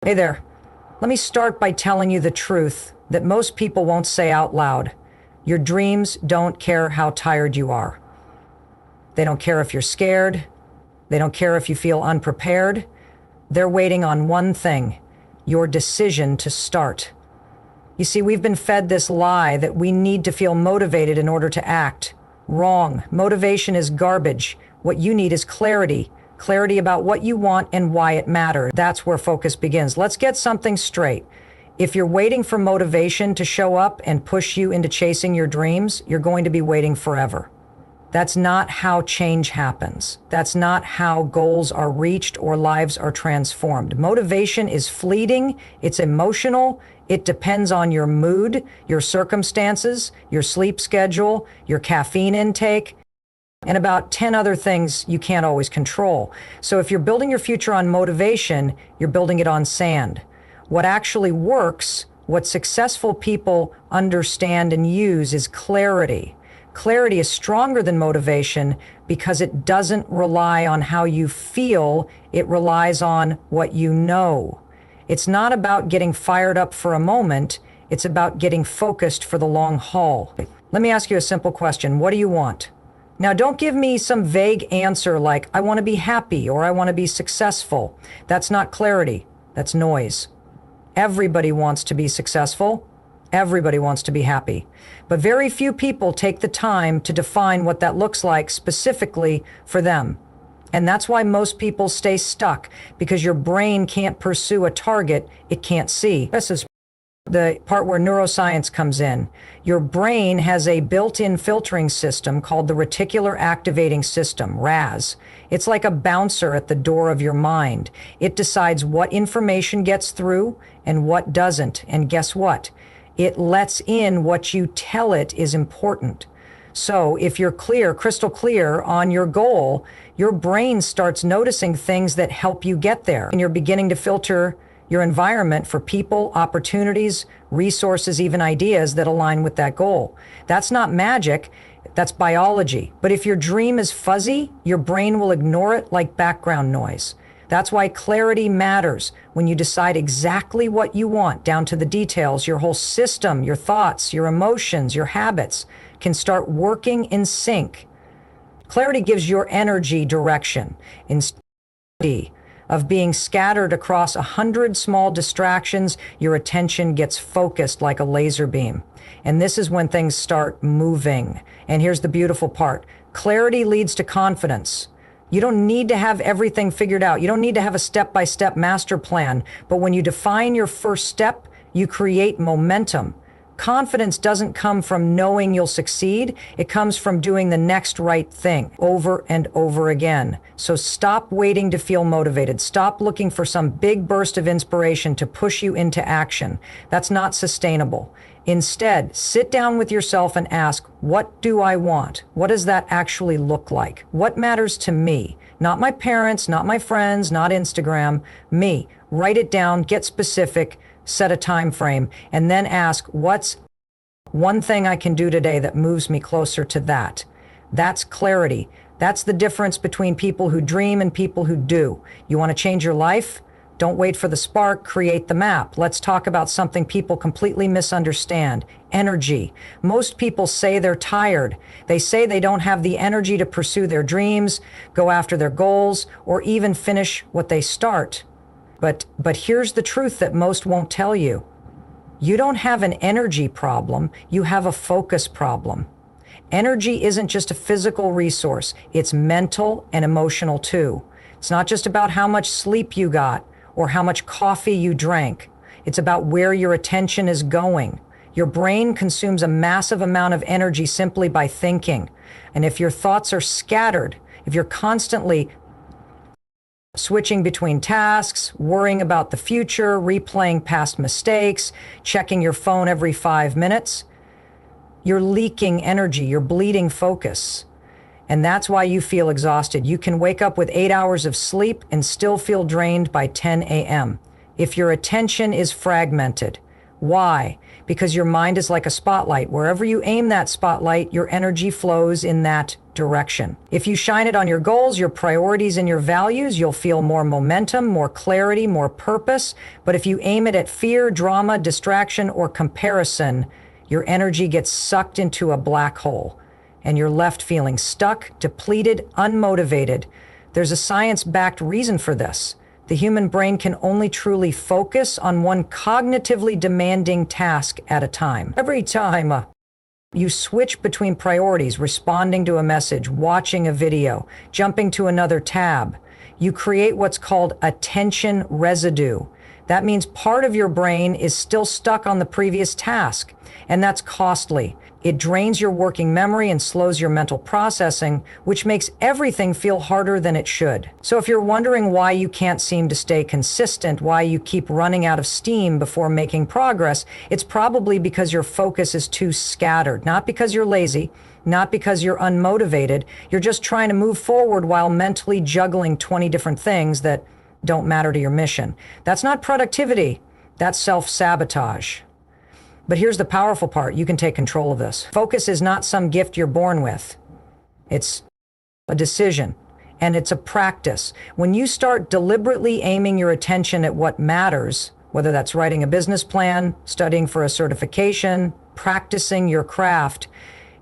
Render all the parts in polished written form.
Hey there. Let me start by telling you the truth that most people won't say out loud. Your dreams don't care how tired you are. They don't care if you're scared. They don't care if you feel unprepared. They're waiting on one thing: your decision to start. You see, we've been fed this lie that we need to feel motivated in order to act. Wrong. Motivation is garbage. What you need is clarity. Clarity about what you want and why it matters. That's where focus begins. Let's get something straight. If you're waiting for motivation to show up and push you into chasing your dreams, you're going to be waiting forever. That's not how change happens. That's not how goals are reached or lives are transformed. Motivation is fleeting, it's emotional, it depends on your mood, your circumstances, your sleep schedule, your caffeine intake, and about 10 other things you can't always control. So if you're building your future on motivation, you're building it on sand. What actually works, what successful people understand and use, is clarity. Clarity is stronger than motivation because it doesn't rely on how you feel, it relies on what you know. It's not about getting fired up for a moment, it's about getting focused for the long haul. Let me ask you a simple question. What do you want? Now, don't give me some vague answer like, I want to be happy or I want to be successful. That's not clarity. That's noise. Everybody wants to be successful. Everybody wants to be happy. But very few people take the time to define what that looks like specifically for them. And that's why most people stay stuck, because your brain can't pursue a target it can't see. This is the part where neuroscience comes in. Your brain has a built-in filtering system called the reticular activating system, RAS. It's like a bouncer at the door of your mind. It decides what information gets through and what doesn't. And guess what? It lets in what you tell it is important. So if you're clear, crystal clear on your goal, your brain starts noticing things that help you get there. And you're beginning to filter your environment for people, opportunities, resources, even ideas that align with that goal. That's not magic, that's biology. But if your dream is fuzzy, your brain will ignore it like background noise. That's why clarity matters. When you decide exactly what you want, down to the details, your whole system, your thoughts, your emotions, your habits can start working in sync. Clarity gives your energy direction instead of being scattered across 100 small distractions. Your attention gets focused like a laser beam. And this is when things start moving. And here's the beautiful part. Clarity leads to confidence. You don't need to have everything figured out. You don't need to have a step-by-step master plan. But when you define your first step, you create momentum. Confidence doesn't come from knowing you'll succeed. It comes from doing the next right thing over and over again. So stop waiting to feel motivated. Stop looking for some big burst of inspiration to push you into action. That's not sustainable. Instead, sit down with yourself and ask, what do I want? What does that actually look like? What matters to me? Not my parents, not my friends, not Instagram, me. Write it down, get specific, set a time frame, and then ask, what's one thing I can do today that moves me closer to that? That's clarity. That's the difference between people who dream and people who do. You want to change your life? Don't wait for the spark, create the map. Let's talk about something people completely misunderstand: energy. Most people say they're tired. They say they don't have the energy to pursue their dreams, go after their goals, or even finish what they start. But here's the truth that most won't tell you. You don't have an energy problem, you have a focus problem. Energy isn't just a physical resource, it's mental and emotional too. It's not just about how much sleep you got or how much coffee you drank. It's about where your attention is going. Your brain consumes a massive amount of energy simply by thinking. And if your thoughts are scattered, if you're constantly switching between tasks, worrying about the future, replaying past mistakes, checking your phone every 5 minutes, you're leaking energy, you're bleeding focus. And that's why you feel exhausted. You can wake up with 8 hours of sleep and still feel drained by 10 a.m. If your attention is fragmented, Why? Because your mind is like a spotlight. Wherever you aim that spotlight, your energy flows in that direction. If you shine it on your goals, your priorities, and your values, you'll feel more momentum, more clarity, more purpose. But if you aim it at fear, drama, distraction, or comparison, your energy gets sucked into a black hole, and you're left feeling stuck, depleted, unmotivated. There's a science-backed reason for this. The human brain can only truly focus on one cognitively demanding task at a time. Every time you switch between priorities, responding to a message, watching a video, jumping to another tab, you create what's called attention residue. That means part of your brain is still stuck on the previous task, and that's costly. It drains your working memory and slows your mental processing, which makes everything feel harder than it should. So if you're wondering why you can't seem to stay consistent, why you keep running out of steam before making progress, it's probably because your focus is too scattered, not because you're lazy, not because you're unmotivated. You're just trying to move forward while mentally juggling 20 different things that don't matter to your mission. That's not productivity. That's self-sabotage. But here's the powerful part. You can take control of this. Focus is not some gift you're born with. It's a decision, and it's a practice. When you start deliberately aiming your attention at what matters, whether that's writing a business plan, studying for a certification, practicing your craft,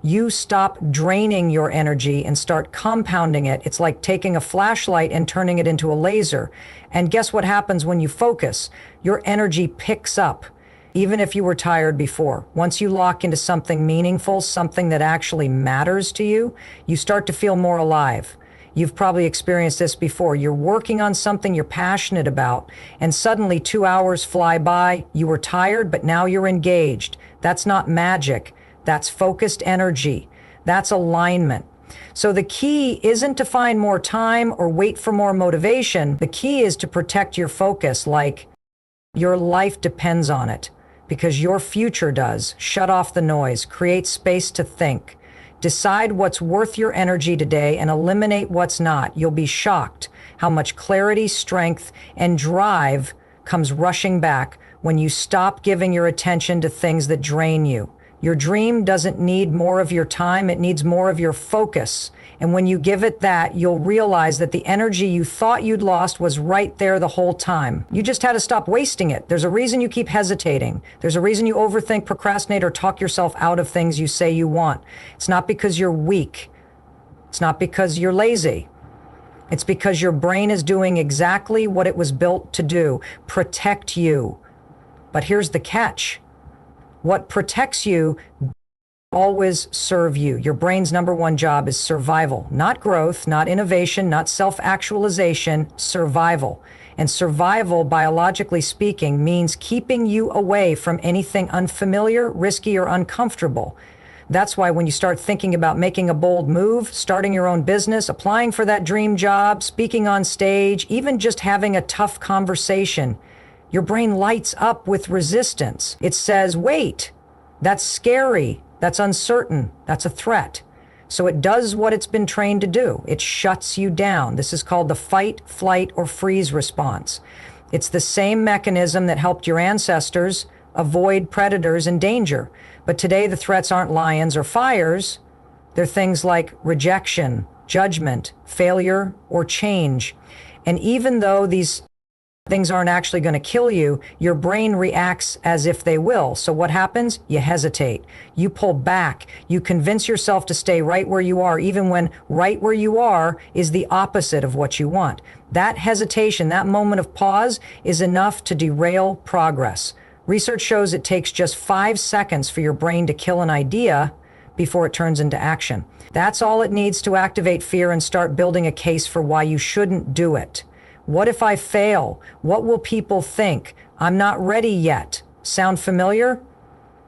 you stop draining your energy and start compounding it. It's like taking a flashlight and turning it into a laser. And guess what happens when you focus? Your energy picks up. Even if you were tired before, once you lock into something meaningful, something that actually matters to you, you start to feel more alive. You've probably experienced this before. You're working on something you're passionate about, and suddenly 2 hours fly by. You were tired, but now you're engaged. That's not magic. That's focused energy. That's alignment. So the key isn't to find more time or wait for more motivation. The key is to protect your focus like your life depends on it. Because your future does. Shut off the noise, create space to think. Decide what's worth your energy today and eliminate what's not. You'll be shocked how much clarity, strength, and drive comes rushing back when you stop giving your attention to things that drain you. Your dream doesn't need more of your time, it needs more of your focus. And when you give it that, you'll realize that the energy you thought you'd lost was right there the whole time. You just had to stop wasting it. There's a reason you keep hesitating. There's a reason you overthink, procrastinate, or talk yourself out of things you say you want. It's not because you're weak. It's not because you're lazy. It's because your brain is doing exactly what it was built to do, protect you. But here's the catch. What protects you always serve you. Your brain's number one job is survival, not growth, not innovation, not self-actualization, survival. And survival, biologically speaking, means keeping you away from anything unfamiliar, risky, or uncomfortable. That's why when you start thinking about making a bold move, starting your own business, applying for that dream job, speaking on stage, even just having a tough conversation, your brain lights up with resistance. It says, wait, that's scary. That's uncertain. That's a threat. So it does what it's been trained to do. It shuts you down. This is called the fight, flight, or freeze response. It's the same mechanism that helped your ancestors avoid predators and danger. But today the threats aren't lions or fires. They're things like rejection, judgment, failure, or change. And even though these things aren't actually going to kill you, your brain reacts as if they will. So what happens? You hesitate. You pull back. You convince yourself to stay right where you are, even when right where you are is the opposite of what you want. That hesitation, that moment of pause, is enough to derail progress. Research shows it takes just 5 seconds for your brain to kill an idea before it turns into action. That's all it needs to activate fear and start building a case for why you shouldn't do it. What if I fail? What will people think? I'm not ready yet. Sound familiar?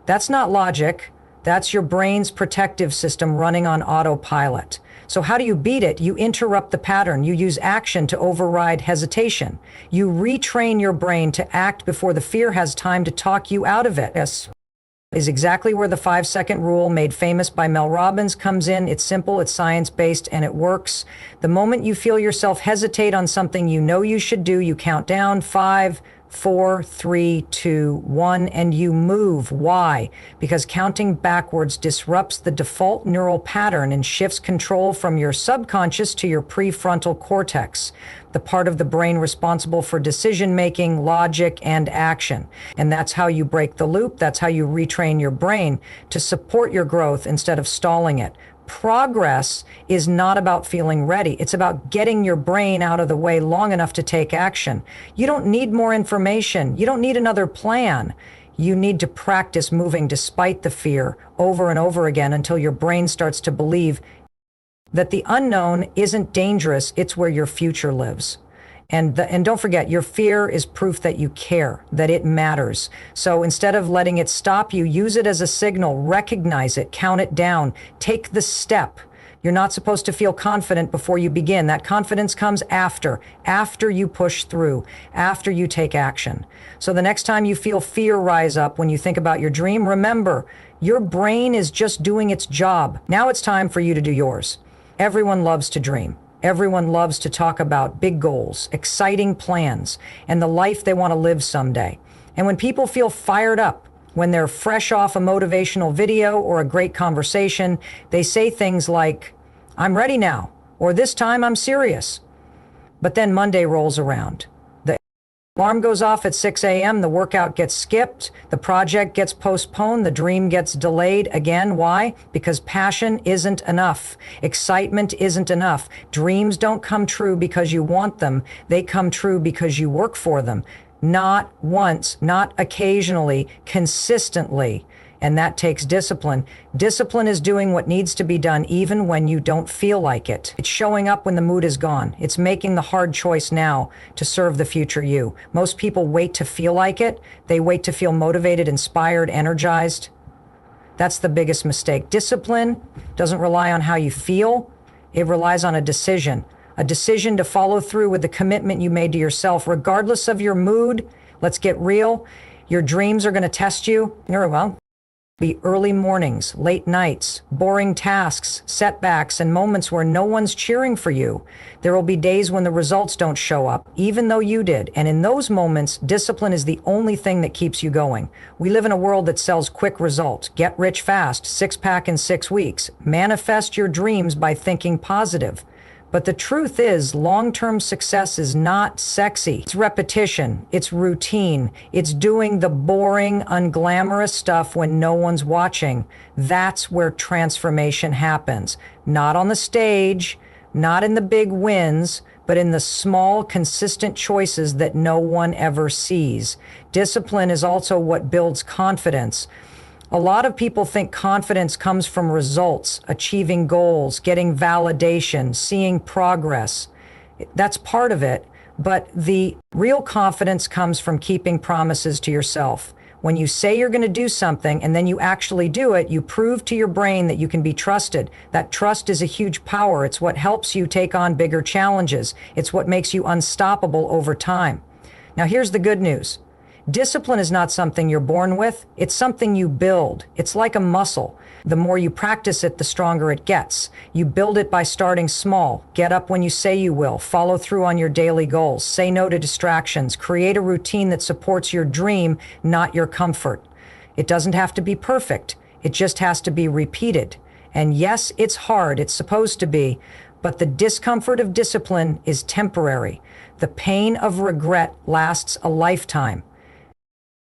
That's not logic. That's your brain's protective system running on autopilot. So how do you beat it? You interrupt the pattern. You use action to override hesitation. You retrain your brain to act before the fear has time to talk you out of it. This is exactly where the 5-second rule, made famous by Mel Robbins, comes in. It's simple, it's science-based, and it works. The moment you feel yourself hesitate on something you know you should do, you count down 5, 4, 3, 2, 1, and you move. Why? Because counting backwards disrupts the default neural pattern and shifts control from your subconscious to your prefrontal cortex, the part of the brain responsible for decision-making, logic, and action. And that's how you break the loop. That's how you retrain your brain to support your growth instead of stalling it. Progress is not about feeling ready. It's about getting your brain out of the way long enough to take action. You don't need more information. You don't need another plan. You need to practice moving despite the fear over and over again until your brain starts to believe that the unknown isn't dangerous. It's where your future lives. And don't forget, your fear is proof that you care, that it matters. So instead of letting it stop you, use it as a signal, recognize it, count it down, take the step. You're not supposed to feel confident before you begin. That confidence comes after you push through, after you take action. So the next time you feel fear rise up when you think about your dream, remember, your brain is just doing its job. Now it's time for you to do yours. Everyone loves to dream. Everyone loves to talk about big goals, exciting plans, and the life they want to live someday. And when people feel fired up, when they're fresh off a motivational video or a great conversation, they say things like, "I'm ready now," or "This time I'm serious." But then Monday rolls around. The alarm goes off at 6 a.m., the workout gets skipped, the project gets postponed, the dream gets delayed again. Why? Because passion isn't enough. Excitement isn't enough. Dreams don't come true because you want them. They come true because you work for them. Not once, not occasionally, consistently. And that takes discipline. Discipline is doing what needs to be done even when you don't feel like it. It's showing up when the mood is gone. It's making the hard choice now to serve the future you. Most people wait to feel like it. They wait to feel motivated, inspired, energized. That's the biggest mistake. Discipline doesn't rely on how you feel. It relies on a decision to follow through with the commitment you made to yourself, regardless of your mood. Let's get real. Your dreams are going to test you. Well, be early mornings, late nights, boring tasks, setbacks, and moments where no one's cheering for you. There will be days when the results don't show up, even though you did. And in those moments, discipline is the only thing that keeps you going. We live in a world that sells quick results. Get rich fast, 6-pack in 6 weeks. Manifest your dreams by thinking positive. But the truth is, long-term success is not sexy. It's repetition. It's routine. It's doing the boring, unglamorous stuff when no one's watching. That's where transformation happens. Not on the stage, not in the big wins, but in the small, consistent choices that no one ever sees. Discipline is also what builds confidence. A lot of people think confidence comes from results, achieving goals, getting validation, seeing progress. That's part of it, but the real confidence comes from keeping promises to yourself. When you say you're going to do something and then you actually do it, you prove to your brain that you can be trusted. That trust is a huge power. It's what helps you take on bigger challenges. It's what makes you unstoppable over time. Now, here's the good news. Discipline is not something you're born with. It's something you build. It's like a muscle. The more you practice it, the stronger it gets. You build it by starting small. Get up when you say you will. Follow through on your daily goals. Say no to distractions. Create a routine that supports your dream, not your comfort. It doesn't have to be perfect. It just has to be repeated. And yes, it's hard. It's supposed to be. But the discomfort of discipline is temporary. The pain of regret lasts a lifetime.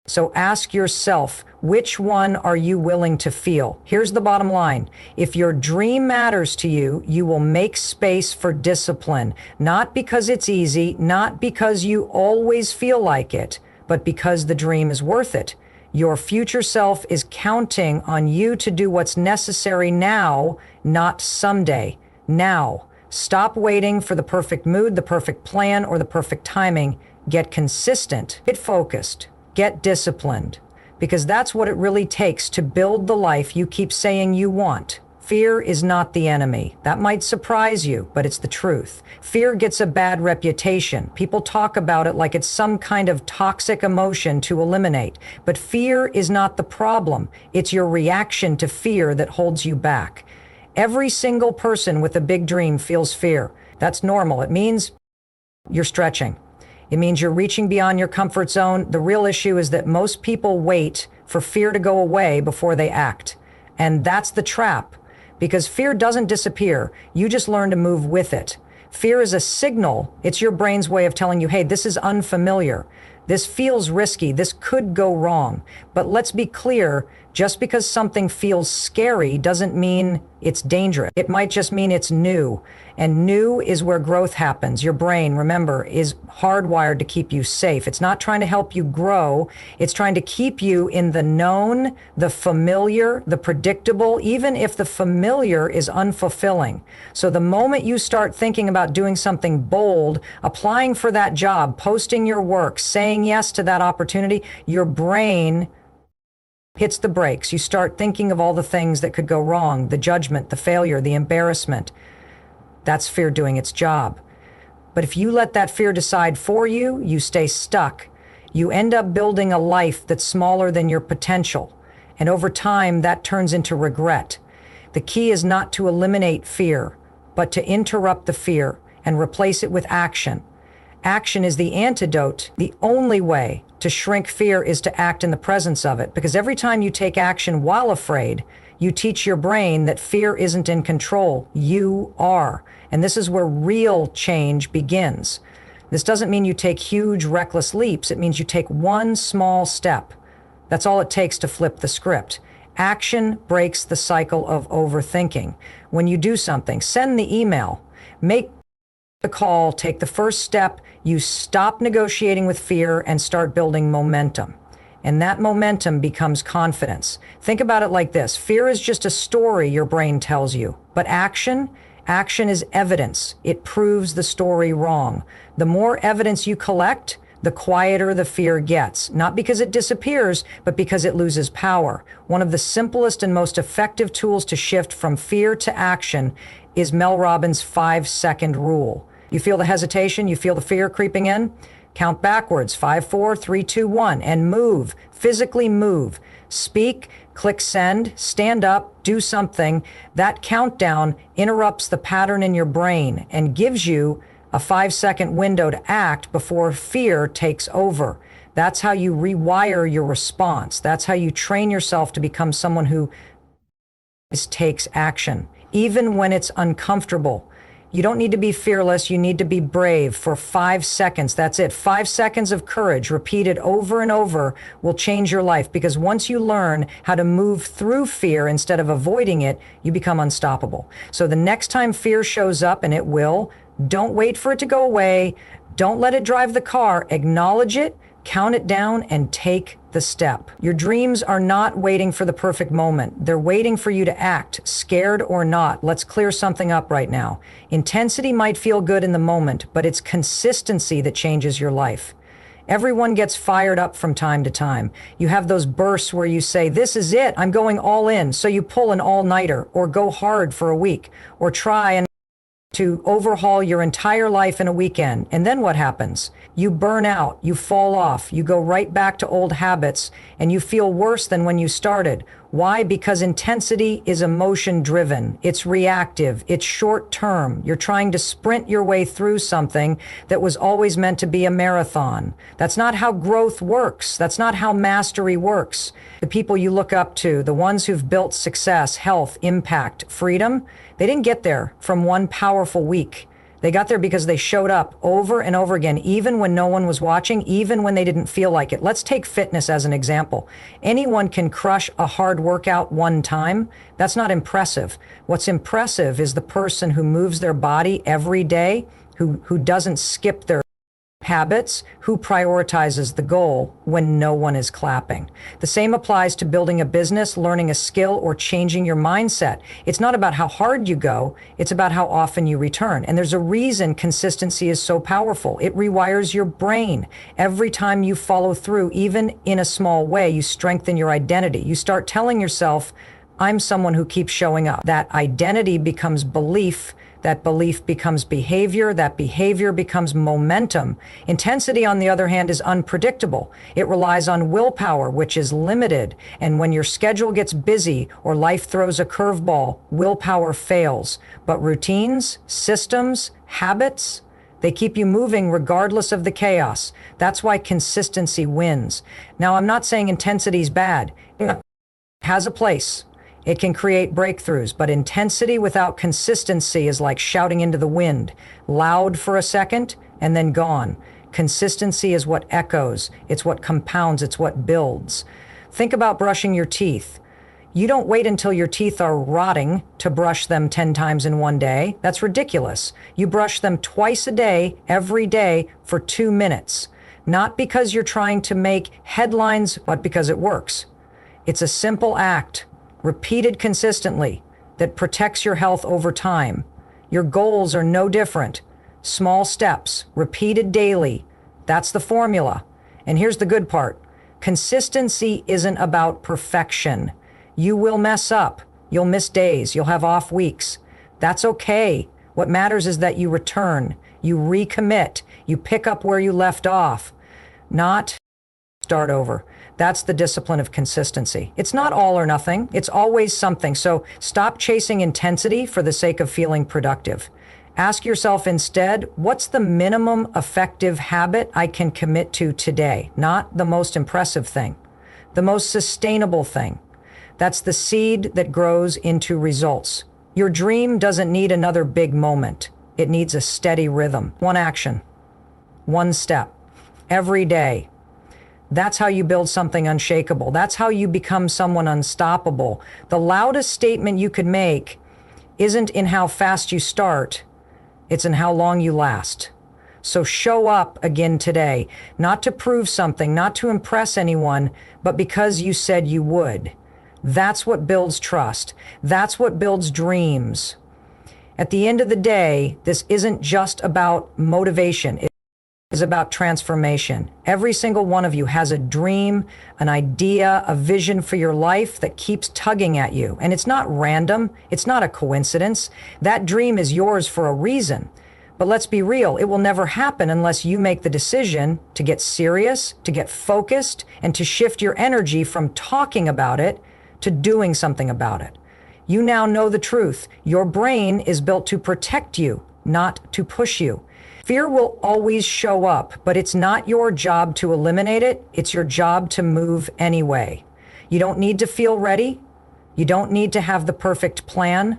So ask yourself, which one are you willing to feel? Here's the bottom line. If your dream matters to you, you will make space for discipline. Not because it's easy, not because you always feel like it, but because the dream is worth it. Your future self is counting on you to do what's necessary now, not someday. Now. Stop waiting for the perfect mood, the perfect plan, or the perfect timing. Get consistent. Get focused. Get disciplined, because that's what it really takes to build the life you keep saying you want. Fear is not the enemy. That might surprise you, but it's the truth. Fear gets a bad reputation. People talk about it like it's some kind of toxic emotion to eliminate. But fear is not the problem. It's your reaction to fear that holds you back. Every single person with a big dream feels fear. That's normal. It means you're stretching. It means you're reaching beyond your comfort zone. The real issue is that most people wait for fear to go away before they act. And that's the trap, because fear doesn't disappear. You just learn to move with it. Fear is a signal. It's your brain's way of telling you, hey, this is unfamiliar. This feels risky. This could go wrong. But let's be clear, just because something feels scary doesn't mean it's dangerous. It might just mean it's new. And new is where growth happens. Your brain, remember, is hardwired to keep you safe. It's not trying to help you grow. It's trying to keep you in the known, the familiar, the predictable, even if the familiar is unfulfilling. So the moment you start thinking about doing something bold, applying for that job, posting your work, saying yes to that opportunity, your brain hits the brakes. You start thinking of all the things that could go wrong, the judgment, the failure, the embarrassment. That's fear doing its job. But if you let that fear decide for you, you stay stuck. You end up building a life that's smaller than your potential. And over time, that turns into regret. The key is not to eliminate fear, but to interrupt the fear and replace it with action. Action is the antidote. The only way to shrink fear is to act in the presence of it, because every time you take action while afraid, you teach your brain that fear isn't in control. You are. And this is where real change begins. This doesn't mean you take huge, reckless leaps. It means you take one small step. That's all it takes to flip the script. Action breaks the cycle of overthinking. When you do something, send the email, make the call, take the first step, you stop negotiating with fear and start building momentum. And that momentum becomes confidence. Think about it like this. Fear is just a story your brain tells you. But action is evidence. It proves the story wrong. The more evidence you collect, the quieter the fear gets. Not because it disappears, but because it loses power. One of the simplest and most effective tools to shift from fear to action is Mel Robbins' 5-second rule. You feel the hesitation? You feel the fear creeping in? Count backwards, 5, 4, 3, 2, 1, and move. Physically move. Speak, click send, stand up, do something. That countdown interrupts the pattern in your brain and gives you a 5-second window to act before fear takes over. That's how you rewire your response. That's how you train yourself to become someone who takes action, even when it's uncomfortable. You don't need to be fearless. You need to be brave for 5 seconds. That's it. 5 seconds of courage repeated over and over will change your life, because once you learn how to move through fear instead of avoiding it, you become unstoppable. So the next time fear shows up, and it will, don't wait for it to go away. Don't let it drive the car. Acknowledge it, count it down, and take the step. Your dreams are not waiting for the perfect moment. They're waiting for you to act, scared or not. Let's clear something up right now. Intensity might feel good in the moment, but it's consistency that changes your life. Everyone gets fired up from time to time. You have those bursts where you say, this is it, I'm going all in. So you pull an all-nighter, or go hard for a week, or try and to overhaul your entire life in a weekend. And then what happens? You burn out, you fall off, you go right back to old habits, and you feel worse than when you started. Why? Because intensity is emotion driven. It's reactive. It's short term. You're trying to sprint your way through something that was always meant to be a marathon. That's not how growth works. That's not how mastery works. The people you look up to, the ones who've built success, health, impact, freedom, they didn't get there from one powerful week. They got there because they showed up over and over again, even when no one was watching, even when they didn't feel like it. Let's take fitness as an example. Anyone can crush a hard workout one time. That's not impressive. What's impressive is the person who moves their body every day, who doesn't skip their habits, who prioritizes the goal when no one is clapping. The same applies to building a business, learning a skill, or changing your mindset. It's not about how hard you go, it's about how often you return. And there's a reason consistency is so powerful. It rewires your brain. Every time you follow through, even in a small way, you strengthen your identity. You start telling yourself, I'm someone who keeps showing up. That identity becomes belief. That belief becomes behavior. That behavior becomes momentum. Intensity, on the other hand, is unpredictable. It relies on willpower, which is limited. And when your schedule gets busy or life throws a curveball, willpower fails. But routines, systems, habits, They keep you moving regardless of the chaos. That's why consistency wins. Now, I'm not saying intensity is bad. It has a place. It can create breakthroughs, but intensity without consistency is like shouting into the wind, loud for a second and then gone. Consistency is what echoes. It's what compounds. It's what builds. Think about brushing your teeth. You don't wait until your teeth are rotting to brush them 10 times in one day. That's ridiculous. You brush them twice a day, every day, for 2 minutes. Not because you're trying to make headlines, but because it works. It's a simple act, repeated consistently, that protects your health over time. Your goals are no different. Small steps, repeated daily. That's the formula. And here's the good part. Consistency isn't about perfection. You will mess up. You'll miss days. You'll have off weeks. That's okay. What matters is that you return. You recommit. You pick up where you left off. Not start over. That's the discipline of consistency. It's not all or nothing. It's always something. So stop chasing intensity for the sake of feeling productive. Ask yourself instead, what's the minimum effective habit I can commit to today? Not the most impressive thing, the most sustainable thing. That's the seed that grows into results. Your dream doesn't need another big moment. It needs a steady rhythm. One action, one step, every day. That's how you build something unshakable. That's how you become someone unstoppable. The loudest statement you could make isn't in how fast you start. It's in how long you last. So show up again today, not to prove something, not to impress anyone, but because you said you would. That's what builds trust. That's what builds dreams. At the end of the day, this isn't just about motivation. It is about transformation. Every single one of you has a dream, an idea, a vision for your life that keeps tugging at you. And it's not random. It's not a coincidence. That dream is yours for a reason. But let's be real, it will never happen unless you make the decision to get serious, to get focused, and to shift your energy from talking about it to doing something about it. You now know the truth. Your brain is built to protect you, not to push you. Fear will always show up, but it's not your job to eliminate it. It's your job to move anyway. You don't need to feel ready. You don't need to have the perfect plan.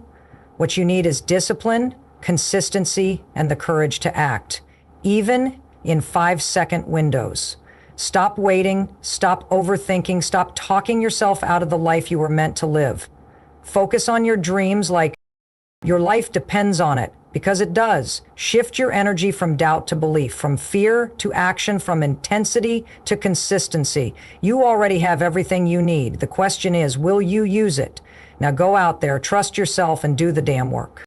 What you need is discipline, consistency, and the courage to act, even in 5-second windows. Stop waiting, stop overthinking, stop talking yourself out of the life you were meant to live. Focus on your dreams like your life depends on it, because it does. Shift your energy from doubt to belief, from fear to action, from intensity to consistency. You already have everything you need. The question is, will you use it? Now go out there, trust yourself, and do the damn work.